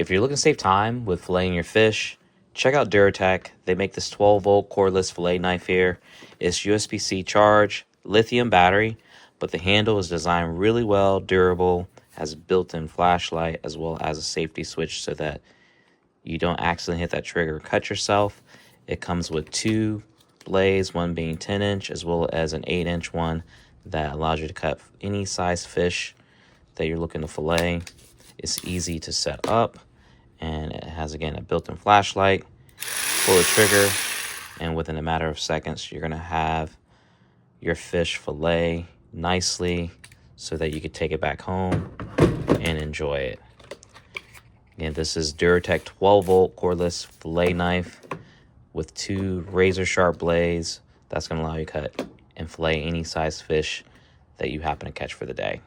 If you're looking to save time with filleting your fish, check out Duratech. They make this 12-volt cordless fillet knife here. It's USB-C charge, lithium battery, but the handle is designed really well, durable, has a built-in flashlight as well as a safety switch so that you don't accidentally hit that trigger or cut yourself. It comes with two blades, one being 10-inch as well as an 8-inch one that allows you to cut any size fish that you're looking to fillet. It's easy to set up, and it has, again, a built-in flashlight. Pull the trigger, and within a matter of seconds, you're going to have your fish fillet nicely so that you can take it back home and enjoy it. Again, this is Duratech 12-volt cordless fillet knife with two razor-sharp blades. That's going to allow you to cut and fillet any size fish that you happen to catch for the day.